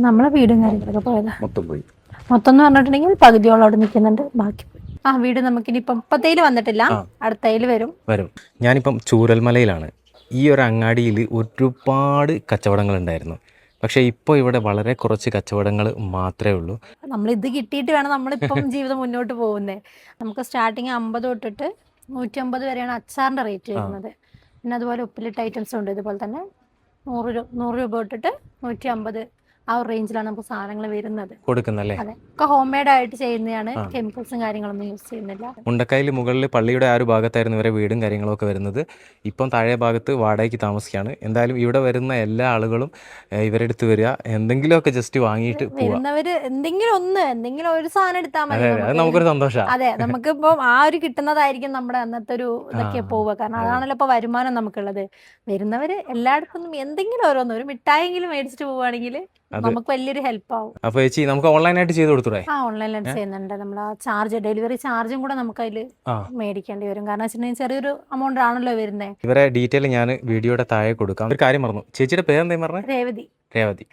നമ്മളെ വീടും കാര്യങ്ങളൊക്കെ പോയതാ. മൊത്തം പോയി. മൊത്തം എന്ന് പറഞ്ഞിട്ടുണ്ടെങ്കിൽ പകുതിയോളം അവിടെ നിൽക്കുന്നുണ്ട്, ബാക്കി പോയി. ആ വീട് നമുക്കിനിപ്പം ഇപ്പത്തേല് വന്നിട്ടില്ല, അടുത്തതിൽ വരും. ഞാനിപ്പം ചൂരൽമലയിലാണ്. ഈ ഒരു അങ്ങാടിയിൽ ഒരുപാട് കച്ചവടങ്ങൾ ഉണ്ടായിരുന്നു. പക്ഷേ ഇപ്പോൾ ഇവിടെ വളരെ കുറച്ച് കച്ചവടങ്ങൾ മാത്രമേ ഉള്ളൂ. നമ്മളിത് കിട്ടിയിട്ട് വേണം നമ്മളിപ്പം ജീവിതം മുന്നോട്ട് പോകുന്നത്. നമുക്ക് സ്റ്റാർട്ടിങ് 50 തൊട്ടിട്ട് 150 വരെയാണ് അച്ചാറിൻ്റെ റേറ്റ് വരുന്നത്. പിന്നെ അതുപോലെ ഉപ്പിലിട്ട ഐറ്റംസ് ഉണ്ട്. ഇതുപോലെ തന്നെ 100 രൂപ തൊട്ടിട്ട് 150 ആ ഒരു റേഞ്ചിലാണ് നമുക്ക് സാധനങ്ങൾ വരുന്നത്. കൊടുക്കുന്നല്ലേ? അതെ, ഒക്കെ ഹോം മെയ്ഡ് ആയിട്ട് ചെയ്യുന്നതാണ്. കെമിക്കൽസും കാര്യങ്ങളൊന്നും യൂസ് ചെയ്യുന്നില്ല. മുണ്ടക്കയിൽ മുകളിൽ പള്ളിയുടെ ആ ഒരു ഭാഗത്തായിരുന്നു ഇവരെ വീടും കാര്യങ്ങളൊക്കെ വരുന്നത്. ഇപ്പം താഴെ ഭാഗത്ത് വാടകയ്ക്ക് താമസിക്കുകയാണ്. എന്തായാലും ഇവിടെ വരുന്ന എല്ലാ ആളുകളും ഇവരുടെ അടുത്ത് വരിക, എന്തെങ്കിലുമൊക്കെ ജസ്റ്റ് വാങ്ങിയിട്ട് വരുന്നവര് എന്തെങ്കിലും ഒരു സാധനം എടുത്താൽ മതി. അത് നമുക്കൊരു സന്തോഷമാണ്. അതെ, നമുക്കിപ്പോൾ ആ ഒരു കിട്ടുന്നതായിരിക്കും നമ്മുടെ അന്നത്തെ ഒരു ഇതൊക്കെ പോവുക. കാരണം അതാണല്ലോ ഇപ്പോൾ വരുമാനം നമുക്കുള്ളത്. വരുന്നവര് എല്ലായിടത്തും എന്തെങ്കിലും ഓരോന്ന്, ഒരു മിഠായെങ്കിലും മേടിച്ചിട്ട് പോവുകയാണെങ്കിൽ നമുക്ക് വലിയൊരു ഹെൽപ്പ് ആവും. അപ്പോൾ ചേച്ചി നമുക്ക് ഓൺലൈനായിട്ട് ചെയ്ത് കൊടുത്തൂടെ? ഓൺലൈനായിട്ട് ചെയ്യുന്നുണ്ട്. നമ്മൾ ആ ചാർജ്, ഡെലിവറി ചാർജും കൂടെ നമുക്ക് അതിൽ മേടിക്കേണ്ടി വരും. കാരണം വെച്ചിട്ടുണ്ടെങ്കിൽ ചെറിയൊരു എമൗണ്ട് ആണല്ലോ വരുന്നത്. ഇവരെ ഡീറ്റെയിൽ ഞാൻ വീഡിയോയുടെ താഴെ കൊടുക്കാം. ഒരു കാര്യം പറഞ്ഞു, ചേച്ചിയുടെ പേരെന്തേലും പറഞ്ഞത്? രേവതി.